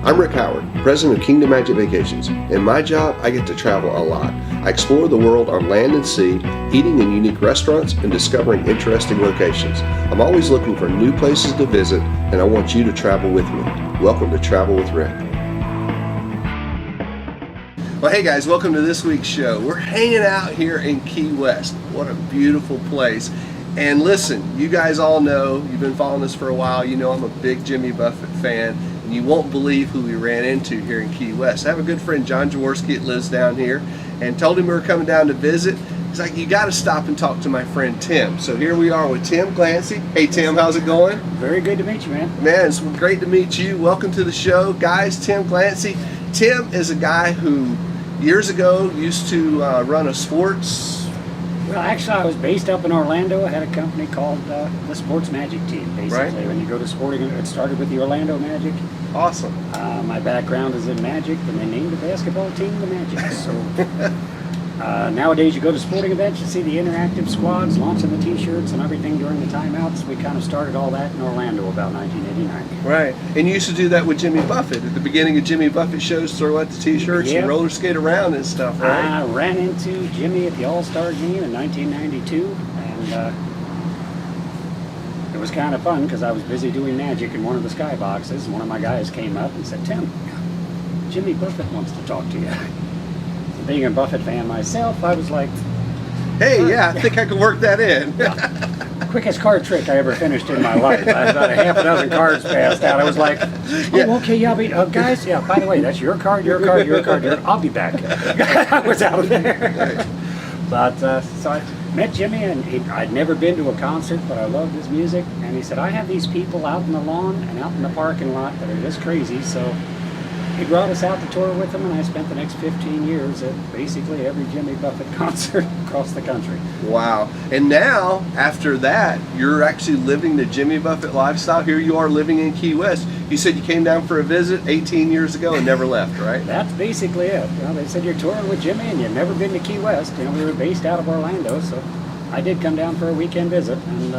I'm Rick Howard, president of Kingdom Magic Vacations. In my job, I get to travel a lot. I explore the world on land and sea, eating in unique restaurants and discovering interesting locations. I'm always looking for new places to visit, and I want you to travel with me. Welcome to Travel with Rick. Well, hey guys, welcome to this week's show. We're hanging out here in Key West. What a beautiful place. And listen, you guys all know, you've been following us for a while, you know I'm a big Jimmy Buffett fan. You won't believe who we ran into here in Key West. I have a good friend, John Jaworski, that lives down here, and told him we were coming down to visit. He's like, you got to stop and talk to my friend Tim. So here we are with Tim Glancy. Hey Tim, how's it going? Very good to meet you, man. Man, it's great to meet you. Welcome to the show. Guys, Tim Glancy. Tim is a guy who years ago used to run a sports... Well, actually, I was based up in Orlando. I had a company called the Sports Magic Team, basically. Right. When you go to sporting, it started with the Orlando Magic. Awesome. My background is in Magic, and they named the basketball team the Magic. So nowadays, you go to sporting events, you see the interactive squads launching the T-shirts and everything during the timeouts. We kind of started all that in Orlando about 1989. Right. And you used to do that with Jimmy Buffett. At the beginning of Jimmy Buffett shows, throw out the T-shirts and roller skate around and stuff, right? I ran into Jimmy at the All-Star game in 1992, and it was kind of fun because I was busy doing magic in one of the skyboxes. One of my guys came up and said, "Tim, Jimmy Buffett wants to talk to you." Being a Buffett fan myself, I was like, hey, yeah, I think I could work that in. Quickest card trick I ever finished in my life. I had about a half a dozen cards passed out. I was like, okay, yeah, guys, yeah, by the way, that's your card, your card, your card, I'll be back. I was out of there. But, so I met Jimmy, and I'd never been to a concert, but I loved his music. And he said, I have these people out in the lawn and out in the parking lot that are just crazy, so he brought us out to tour with him, and I spent the next 15 years at basically every Jimmy Buffett concert across the country. Wow. And now, after that, you're actually living the Jimmy Buffett lifestyle. Here you are living in Key West. You said you came down for a visit 18 years ago and never left, right? That's basically it. You know, they said you're touring with Jimmy and you've never been to Key West. You know, we were based out of Orlando, so I did come down for a weekend visit, and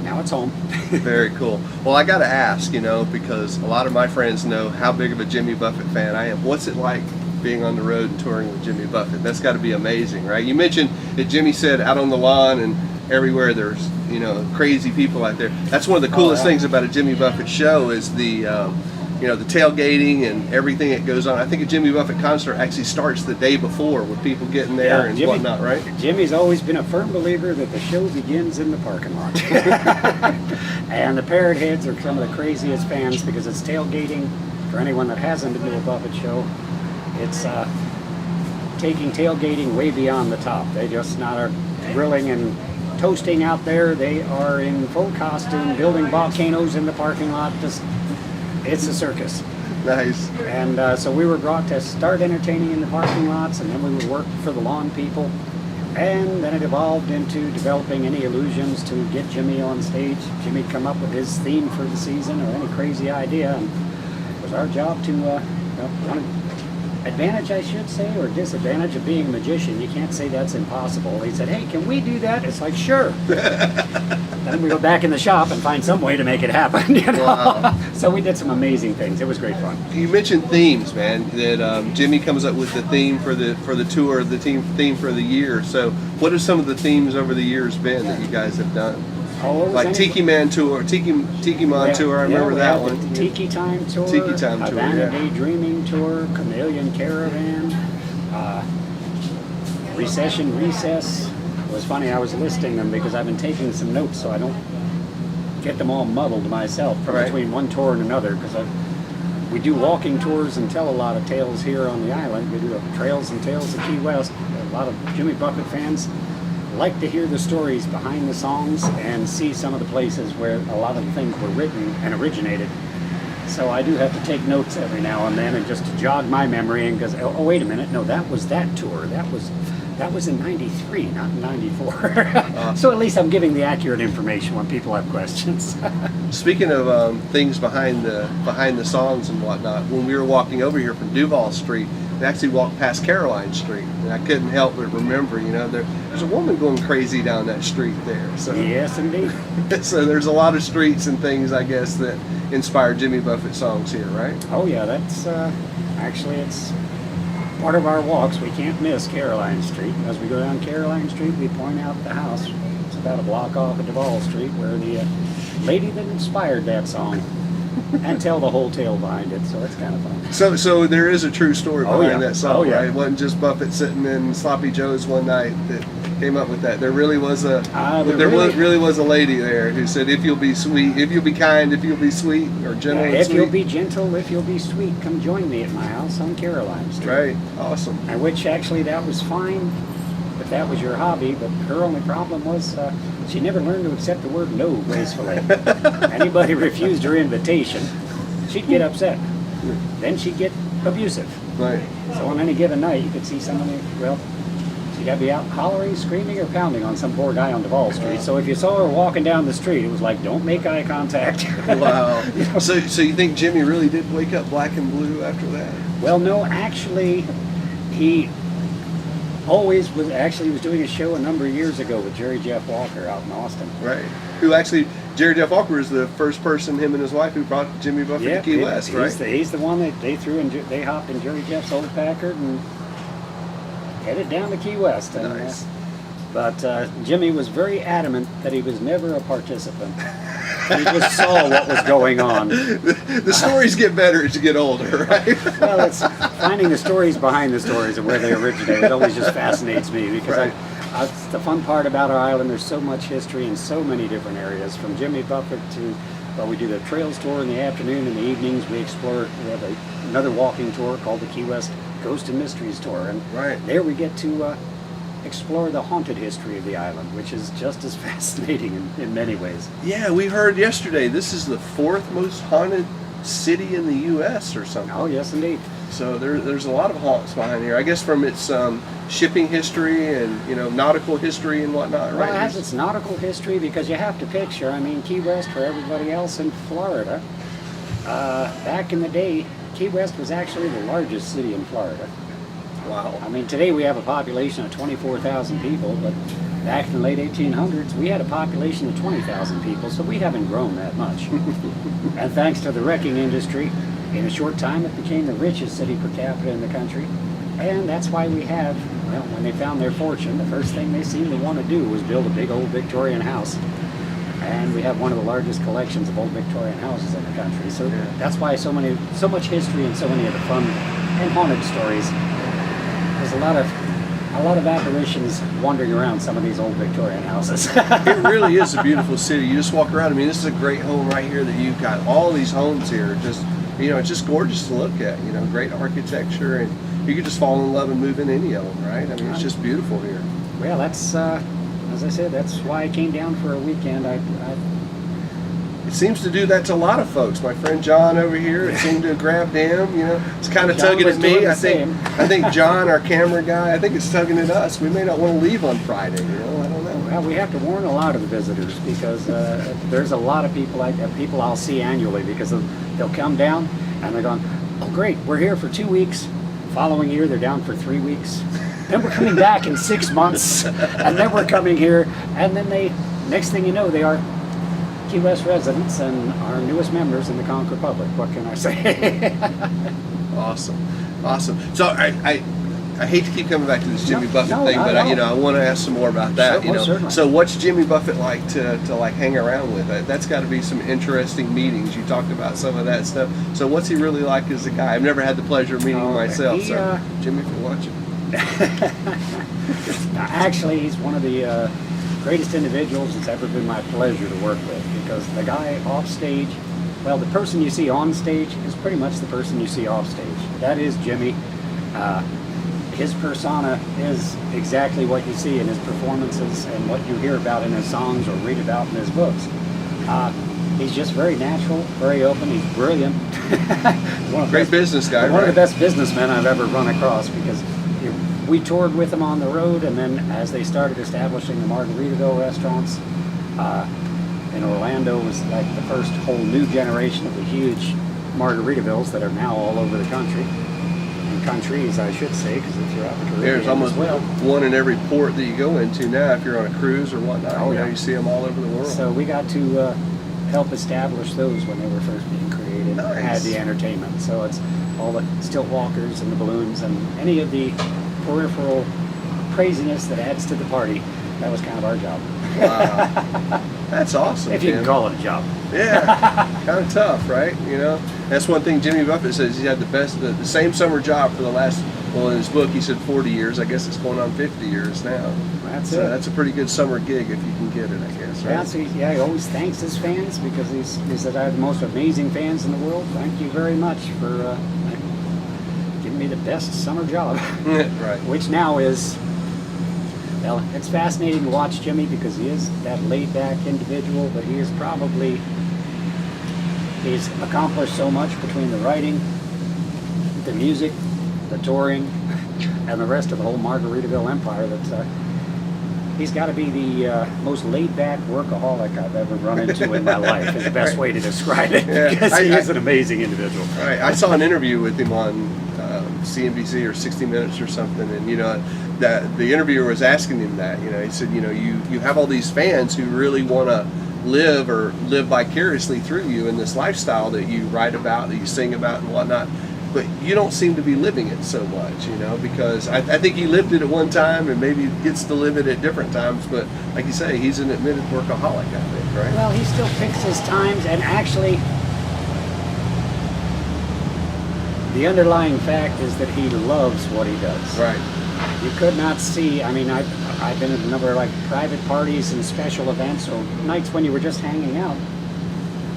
now it's home. Very cool. Well, I got to ask, you know, because a lot of my friends know how big of a Jimmy Buffett fan I am. What's it like being on the road and touring with Jimmy Buffett? That's got to be amazing, right? You mentioned that Jimmy said out on the lawn and everywhere there's, you know, crazy people out there. That's one of the coolest things about a Jimmy Buffett show is the, you know, the tailgating and everything that goes on. I think a Jimmy Buffett concert actually starts the day before with people getting there and whatnot, right? Jimmy's always been a firm believer that the show begins in the parking lot. And the Parrot Heads are some of the craziest fans because it's tailgating. For anyone that hasn't been to a Buffett show, it's taking tailgating way beyond the top. They just not are grilling and toasting out there. They are in full costume, building volcanoes in the parking lot. Just it's a circus. Nice. And so we were brought to start entertaining in the parking lots, and then we would work for the lawn people. And then it evolved into developing any illusions to get Jimmy on stage. Jimmy'd come up with his theme for the season or any crazy idea, and it was our job to, one advantage, I should say, or disadvantage of being a magician. You can't say that's impossible. He said, hey, can we do that? It's like, sure. Then we go back in the shop and find some way to make it happen. You know? Wow. So we did some amazing things. It was great fun. You mentioned themes, man. That Jimmy comes up with the theme for the tour, the theme for the year. So, what have some of the themes over the years been that you guys have done? Like Tiki Man Tour, Tiki Man Tour. I remember that one. The Tiki Time Tour. Tiki Time Tour. Havana Daydreaming Tour. Chameleon Caravan. Recess. It was funny, I was listing them because I've been taking some notes so I don't get them all muddled myself between one tour and another, because we do walking tours and tell a lot of tales here on the island. We do the Trails and Tales of Key West. A lot of Jimmy Buffett fans like to hear the stories behind the songs and see some of the places where a lot of the things were written and originated. So I do have to take notes every now and then, and just to jog my memory, and because, oh wait a minute, no, that was that tour. That was in 93, not in 94. So at least I'm giving the accurate information when people have questions. Speaking of things behind the songs and whatnot, when we were walking over here from Duval Street, we actually walked past Caroline Street, and I couldn't help but remember, you know, there's a woman going crazy down that street there. So yes, indeed. So there's a lot of streets and things, I guess, that inspired Jimmy Buffett songs here, right? Oh yeah, that's actually it's part of our walks. We can't miss Caroline Street. As we go down Caroline Street, we point out the house. It's about a block off of Duval Street where the lady that inspired that song, and tell the whole tale behind it. So it's kind of fun. So there is a true story behind that song, oh, yeah. right? It wasn't just Buffett sitting in Sloppy Joe's one night that came up with that. There really was a really was a lady there who said, "If you'll be sweet, if you'll be kind, if you'll be sweet or gentle, and if sweet. you'll be gentle, if you'll be sweet, come join me at my house on Caroline Street." Right, awesome. And which actually that was fine if that was your hobby, but her only problem was she never learned to accept the word no gracefully. Anybody refused her invitation, she'd get upset. Then she'd get abusive. Right. So on any given night, you could see somebody, well, she'd got to be out hollering, screaming, or pounding on some poor guy on Duval Street. So if you saw her walking down the street, it was like, don't make eye contact. Wow. So you think Jimmy really did wake up black and blue after that? Well, no, actually, he always was doing a show a number of years ago with Jerry Jeff Walker out in Austin. Right. Who actually, Jerry Jeff Walker is the first person, him and his wife, who brought Jimmy Buffett to Key West, right? He's the one that they threw in. They hopped in Jerry Jeff's old Packard and headed down to Key West. And, Nice. But Jimmy was very adamant that he was never a participant. He just saw what was going on. The stories get better as you get older, right? Well, it's finding the stories behind the stories and where they originate. It always just fascinates me because Right. it's the fun part about our island. There's so much history in so many different areas, from Jimmy Buffett to, well, we do the trails tour in the afternoon. In the evenings, we explore. We have another walking tour called the Key West Ghost and Mysteries Tour, and Right. there we get to explore the haunted history of the island, which is just as fascinating in many ways. Yeah, we heard yesterday this is the 4th most haunted city in the U.S. or something. Oh, yes, indeed. So there's a lot of haunts behind here. I guess from its shipping history and nautical history and whatnot, Well, right? it has its nautical history because you have to picture, I mean, Key West for everybody else in Florida. Back in the day, Key West was actually the largest city in Florida. Wow. I mean, today we have a population of 24,000 people, but back in the late 1800s, we had a population of 20,000 people, so we haven't grown that much. And thanks to the wrecking industry, in a short time it became the richest city per capita in the country. And that's why we have, well, when they found their fortune, the first thing they seemed to want to do was build a big old Victorian house. And we have one of the largest collections of old Victorian houses in the country. So that's why so much history and so many of the fun and haunted stories. There's a lot of apparitions wandering around some of these old Victorian houses. It really is a beautiful city. You just walk around. I mean, this is a great home right here that you've got. All these homes here, just it's just gorgeous to look at. Great architecture, and you could just fall in love and move in any of them, right? I mean, it's just beautiful here. Well, that's as I said, that's why I came down for a weekend. It seems to do that to a lot of folks. My friend John over here, it seemed to have grabbed him. It's kind of John tugging was at doing me. the I think John, our camera guy, I think it's tugging at us. We may not want to leave on Friday. I don't know. Well, we have to warn a lot of the visitors because there's a lot of people people I'll see annually because they'll come down and they're going, oh great, we're here for 2 weeks. Following year, they're down for 3 weeks. Then we're coming back in 6 months, and then we're coming here, and then next thing you know, they are Key West residents and our newest members in the Conch Republic. What can I say? Awesome. So I hate to keep coming back to this Jimmy Buffett thing, but I want to ask some more about that. Certainly. So what's Jimmy Buffett like to like hang around with? That's got to be some interesting meetings. You talked about some of that stuff. So what's he really like as a guy? I've never had the pleasure of meeting him myself. So Jimmy, if you're watching. Actually, he's one of the greatest individuals it's ever been my pleasure to work with, because the guy off stage, well, the person you see on stage is pretty much the person you see off stage. That is Jimmy. His persona is exactly what you see in his performances and what you hear about in his songs or read about in his books. He's just very natural, very open. He's brilliant. Great business guy. One of the best businessmen I've ever run across, because we toured with him on the road, and then as they started establishing the Margaritaville restaurants, in Orlando was like the first whole new generation of the huge Margaritavilles that are now all over the country. And countries, I should say, because if you're out in the Caribbean, There's almost as well. one in every port that you go into now if you're on a cruise or whatnot. Oh, yeah. You see them all over the world. So we got to help establish those when they were first being created. Nice. Had the entertainment. So it's all the stilt walkers and the balloons and any of the peripheral craziness that adds to the party. That was kind of our job. Wow. That's awesome. If you Tim. can call it a job. Yeah, kind of tough, right? You know, that's one thing Jimmy Buffett says. He had the same summer job for the last, well, in his book he said 40 years. I guess it's going on 50 years now. That's So it. that's a pretty good summer gig if you can get it, I guess, right? Yeah, so he always thanks his fans because he said, I have the most amazing fans in the world. Thank you very much for giving me the best summer job. Right. Which now is, well, it's fascinating to watch Jimmy because he is that laid-back individual, but he's accomplished so much between the writing, the music, the touring, and the rest of the whole Margaritaville empire that he's got to be the most laid-back workaholic I've ever run into in my life is the best way to describe it, because he is an amazing individual. Right. I saw an interview with him on CNBC or 60 Minutes or something, and that the interviewer was asking him that. He said, you have all these fans who really want to live vicariously through you in this lifestyle that you write about, that you sing about, and whatnot. But you don't seem to be living it so much, because I think he lived it at one time and maybe gets to live it at different times. But like you say, he's an admitted workaholic, I think, right? Well, he still picks his times, and actually, the underlying fact is that he loves what he does. Right. You could not see, I've been at a number of private parties and special events or nights when you were just hanging out.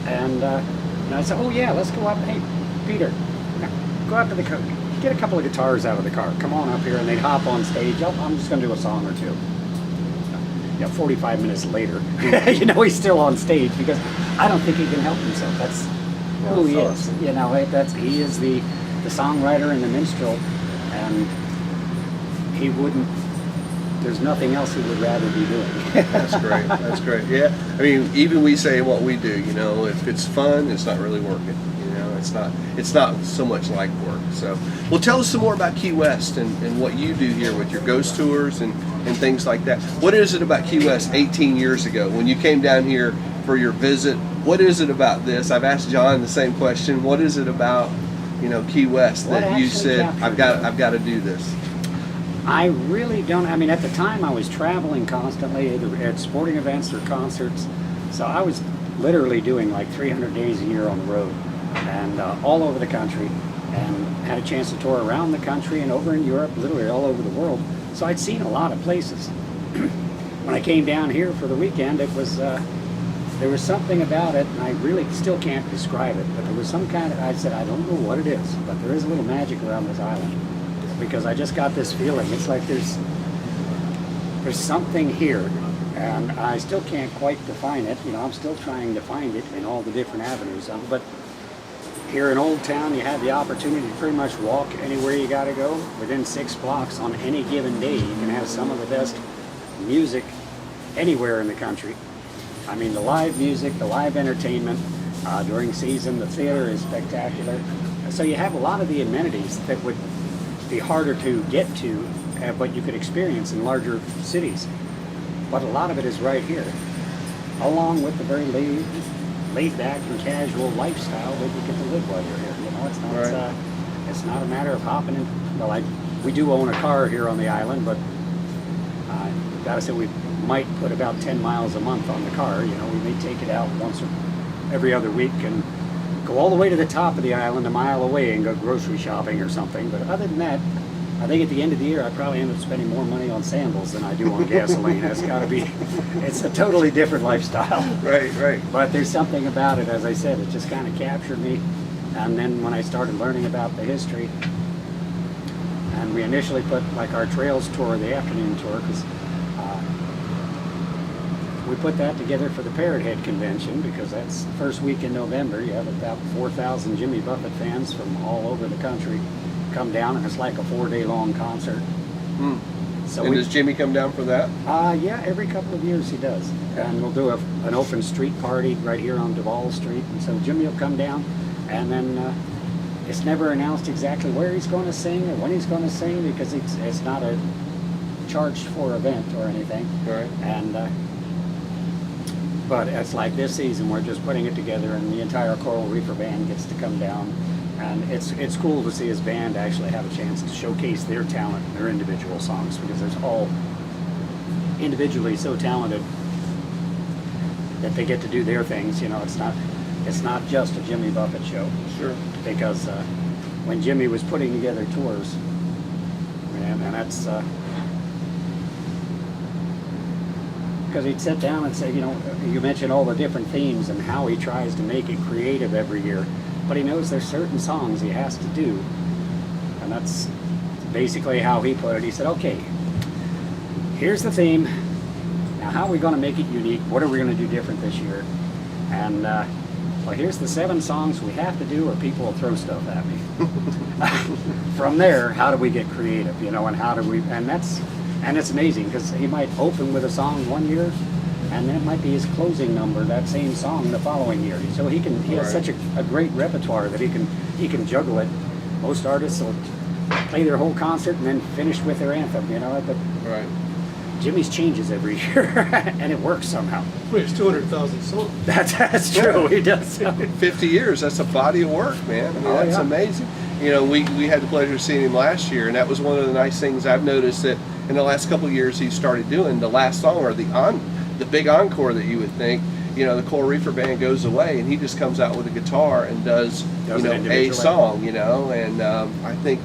And I said, oh yeah, let's go up. Hey, Peter, go out to the car, get a couple of guitars out of the car. Come on up here. And they'd hop on stage. Oh, I'm just going to do a song or two. 45 minutes later, he's still on stage because I don't think he can help himself. That's who he is. Awesome. He is the songwriter and the minstrel, and he wouldn't. There's nothing else he would rather be doing. That's great. That's great. Yeah. Even we say what we do. If it's fun, it's not really working. It's not so much like work. So, well, tell us some more about Key West and what you do here with your ghost tours and things like that. What is it about Key West 18 years ago when you came down here for your visit? What is it about this? I've asked John the same question. What is it about, Key West that you said I've got to do this? I really don't. At the time I was traveling constantly, either at sporting events or concerts. So I was literally doing 300 days a year on the road and all over the country, and had a chance to tour around the country and over in Europe, literally all over the world. So I'd seen a lot of places. When I came down here for the weekend, it was there was something about it, and I really still can't describe it, but there was some kind of, I said, I don't know what it is, but there is a little magic around this island, because I just got this feeling. It's like there's something here, and I still can't quite define it. I'm still trying to find it in all the different avenues of it, but here in Old Town, you have the opportunity to pretty much walk anywhere you got to go. Within 6 blocks on any given day, you can have some of the best music anywhere in the country. The live music, the live entertainment, during season, the theater is spectacular. So you have a lot of the amenities that would be harder to get to, but you could experience in larger cities. But a lot of it is right here, along with the very laid back and casual lifestyle that you get to live while you're here. It's not Right. It's not a matter of hopping in. Well, we do own a car here on the island, but gotta say we might put about 10 miles a month on the car. We may take it out once or every other week and go all the way to the top of the island a mile away and go grocery shopping or something. But other than that, I think at the end of the year, I probably end up spending more money on sandals than I do on gasoline. It's got to be, it's a totally different lifestyle. Right. But there's something about it, as I said, it just kind of captured me. And then when I started learning about the history, and we initially put our trails tour, the afternoon tour, because we put that together for the Parrot Head Convention, because that's the first week in November. You have about 4,000 Jimmy Buffett fans from all over the country come down, and it's like a 4-day long concert. So does Jimmy come down for that? Yeah, every couple of years he does. And we'll do an open street party right here on Duval Street. And so Jimmy will come down, and then it's never announced exactly where he's going to sing or when he's going to sing, because it's not a charged for event or anything. Right. And But it's like this season, we're just putting it together, and the entire Coral Reefer band gets to come down, and it's cool to see his band actually have a chance to showcase their talent, their individual songs, because they're all individually so talented that they get to do their things. You know, it's not just a Jimmy Buffett show. Sure. Because when Jimmy was putting together tours, and that's because he'd sit down and say, you know, you mentioned all the different themes and how he tries to make it creative every year, but he knows there's certain songs he has to do, and that's basically how he put it. He said, okay, here's the theme. Now, how are we going to make it unique? What are we going to do different this year? And well, here's the 7 songs we have to do, or people will throw stuff at me. From there, how do we get creative? You know, and how do we? And it's amazing because he might open with a song one year, and then it might be his closing number, that same song, the following year. So he has such a great repertoire that he can juggle it. Most artists will play their whole concert and then finish with their anthem. You know, but Jimmy's changes every year, and it works somehow. Well, it's 200,000 songs. That's true. He does. 50 years, that's a body of work, man. I mean, that's amazing. You know, we had the pleasure of seeing him last year, and that was one of the nice things I've noticed, that in the last couple of years he started doing the last song, or the big encore that you would think, you know, the Coral Reefer band goes away and he just comes out with a guitar and does you know, a song, you know, and I think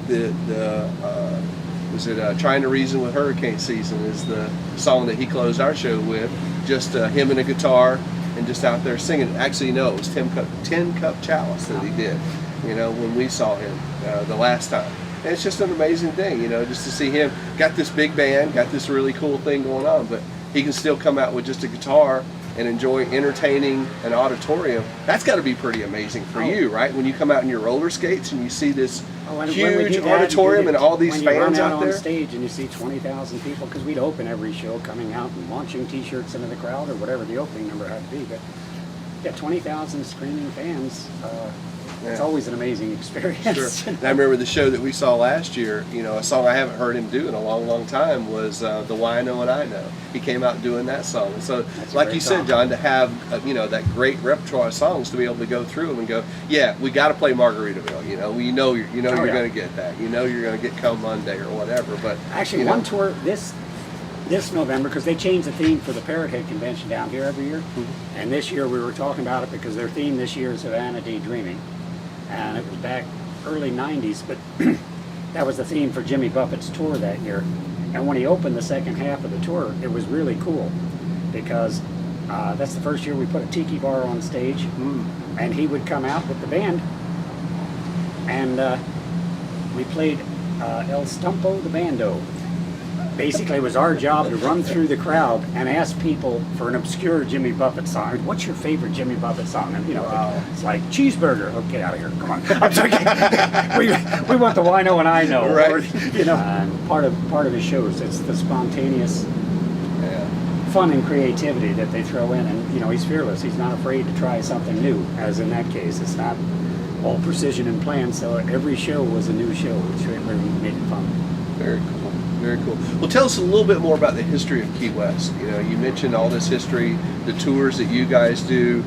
was it Trying to Reason with Hurricane Season is the song that he closed our show with, just him and a guitar and just out there singing. Actually, no, it was Tin Cup Chalice that he did, you know, when we saw him the last time. And it's just an amazing thing, you know, just to see him, got this big band, got this really cool thing going on, but he can still come out with just a guitar and enjoy entertaining an auditorium. That's got to be pretty amazing for you, right? When you come out in your roller skates and you see this huge auditorium and all these fans out there. On stage and you see 20,000 people, because we'd open every show coming out and launching T-shirts into the crowd or whatever the opening number had to be. But yeah, 20,000 screaming fans. It's always an amazing experience. Sure. And I remember the show that we saw last year, you know, a song I haven't heard him do in a long, long time was The Why I Know What I Know. He came out doing that song. And so, like you said, John, to have, you know, that great repertoire of songs, to be able to go through them and go, yeah, we got to play Margaritaville. You know, you're going to get that. You know you're going to get Come Monday or whatever. But actually, one tour this November, because they change the theme for the Parrot Head Convention down here every year. Mm-hmm. And this year we were talking about it because their theme this year is Havana Daydreaming. And it was back early 90s, but that was the theme for Jimmy Buffett's tour that year. And when he opened the second half of the tour, it was really cool because that's the first year we put a tiki bar on stage, and he would come out with the band, and we played El Stumpo the Bando. Basically, it was our job to run through the crowd and ask people for an obscure Jimmy Buffett song. What's your favorite Jimmy Buffett song? And, you know, it's like Cheeseburger. Oh, get out of here! Come on. I'm joking. we want the Why Know and I Know. Right. Or, you know, and part of his shows, it's the spontaneous fun and creativity that they throw in. And you know, he's fearless. He's not afraid to try something new. As in that case, it's not all precision and plan. So every show was a new show, which really made it fun. Very cool. Very cool. Well, tell us a little bit more about the history of Key West. You know, you mentioned all this history, the tours that you guys do.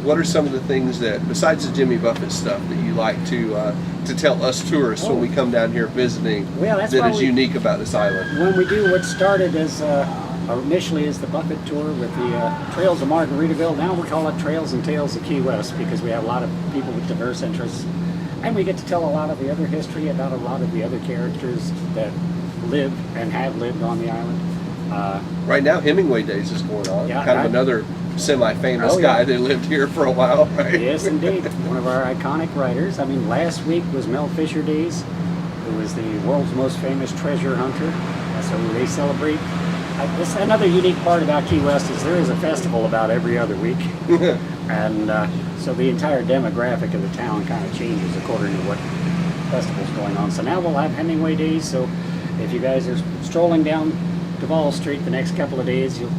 What are some of the things that, besides the Jimmy Buffett stuff, that you like to tell us tourists when we come down here visiting that is unique about this island? When we do what started as initially as the Buffett tour with the Trails of Margaritaville, now we call it Trails and Tales of Key West because we have a lot of people with diverse interests, and we get to tell a lot of the other history about a lot of the other characters that live and have lived on the island. Right now, Hemingway Days is going on. Kind of another semi-famous guy that lived here for a while, right? Yes, indeed. One of our iconic writers. I mean, last week was Mel Fisher Days, who was the world's most famous treasure hunter. So they celebrate. This another unique part about Key West is there is a festival about every other week, and so the entire demographic of the town kind of changes according to what festival's going on. So now we'll have Hemingway Days. So if you guys are strolling down Duval Street the next couple of days, you'll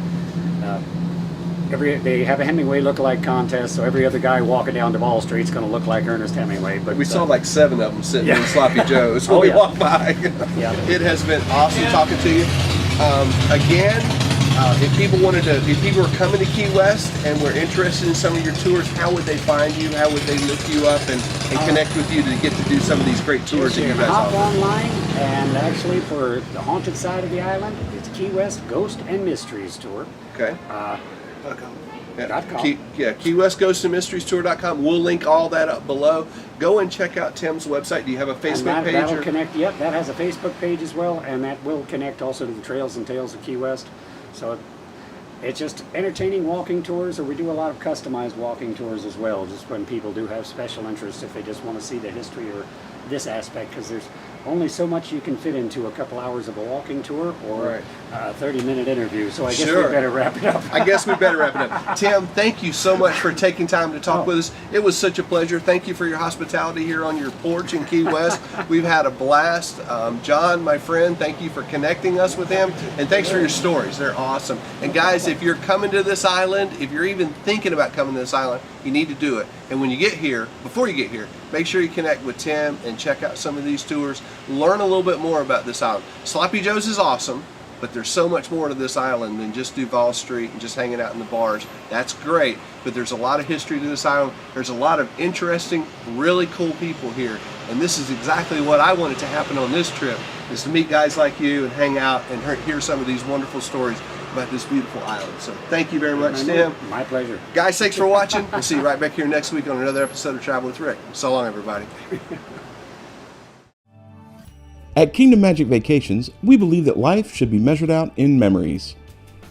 they have a Hemingway lookalike contest, so every other guy walking down Duval Street is going to look like Ernest Hemingway. But we saw like 7 of them sitting in Sloppy Joe's when we walked by. It has been awesome talking to you. Again, If people were coming to Key West and were interested in some of your tours, how would they find you? How would they look you up and connect with you to get to do some of these great tours that you guys hop offer? online, and actually for the haunted side of the island, it's Key West Ghost and Mysteries Tour. Okay. .com. Key West Ghost and Mysteries Tour.com. We'll link all that up below. Go and check out Tim's website. Do you have a Facebook page? That'll connect. Yep, that has a Facebook page as well, and that will connect also to the Trails and Tales of Key West. So it's just entertaining walking tours, or we do a lot of customized walking tours as well, just when people do have special interest, if they just want to see the history or this aspect, because there's only so much you can fit into a couple hours of a walking tour or a 30-minute interview. So I guess we better wrap it up. I guess we better wrap it up. Tim, thank you so much for taking time to talk with us. It was such a pleasure. Thank you for your hospitality here on your porch in Key West. We've had a blast. John, my friend, thank you for connecting us with him. And thanks for your stories. They're awesome. And guys, if you're coming to this island, if you're even thinking about coming to this island, you need to do it. And when you get here, before you get here, make sure you connect with Tim and check out some of these tours. Learn a little bit more about this island. Sloppy Joe's is awesome, but there's so much more to this island than just Duval Street and just hanging out in the bars. That's great, but there's a lot of history to this island. There's a lot of interesting, really cool people here. And this is exactly what I wanted to happen on this trip, is to meet guys like you and hang out and hear some of these wonderful stories about this beautiful island. So thank you very much, Tim. My pleasure. Guys, thanks for watching. We'll see you right back here next week on another episode of Travel with Rick. So long, everybody. At Kingdom Magic Vacations, we believe that life should be measured out in memories.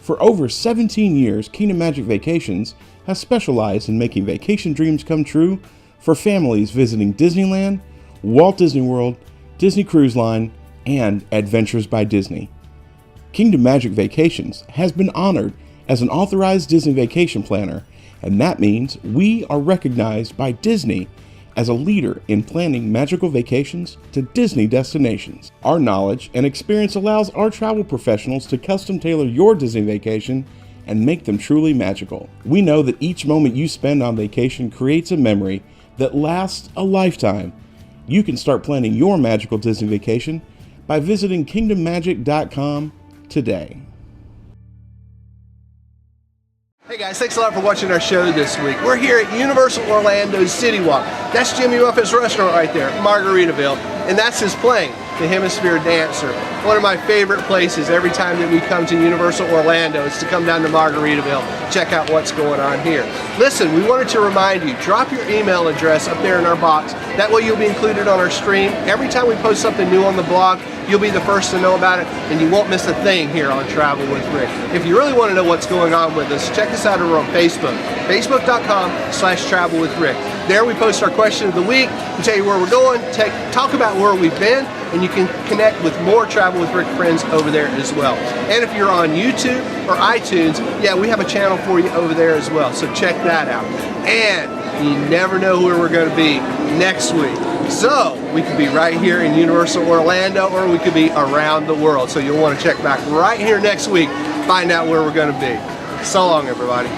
For over 17 years, Kingdom Magic Vacations has specialized in making vacation dreams come true for families visiting Disneyland, Walt Disney World, Disney Cruise Line, and Adventures by Disney. Kingdom Magic Vacations has been honored as an authorized Disney vacation planner, and that means we are recognized by Disney as a leader in planning magical vacations to Disney destinations. Our knowledge and experience allows our travel professionals to custom tailor your Disney vacation and make them truly magical. We know that each moment you spend on vacation creates a memory that lasts a lifetime. You can start planning your magical Disney vacation by visiting kingdommagic.com today. Hey guys, thanks a lot for watching our show this week. We're here at Universal Orlando's City Walk. That's Jimmy Buffett's restaurant right there, Margaritaville, and that's his plane, the Hemisphere Dancer. One of my favorite places every time that we come to Universal Orlando is to come down to Margaritaville, check out what's going on here. Listen, we wanted to remind you, drop your email address up there in our box. That way you'll be included on our stream. Every time we post something new on the blog, you'll be the first to know about it, and you won't miss a thing here on Travel with Rick. If you really want to know what's going on with us, check us out over on Facebook, facebook.com/Travel with Rick. There we post our question of the week, we tell you where we're going, talk about where we've been, and you can connect with more Travel with Rick friends over there as well. And if you're on YouTube or iTunes, yeah, we have a channel for you over there as well, so check that out. And you never know where we're going to be next week. So we could be right here in Universal Orlando, or we could be around the world. So you'll want to check back right here next week, find out where we're going to be. So long, everybody.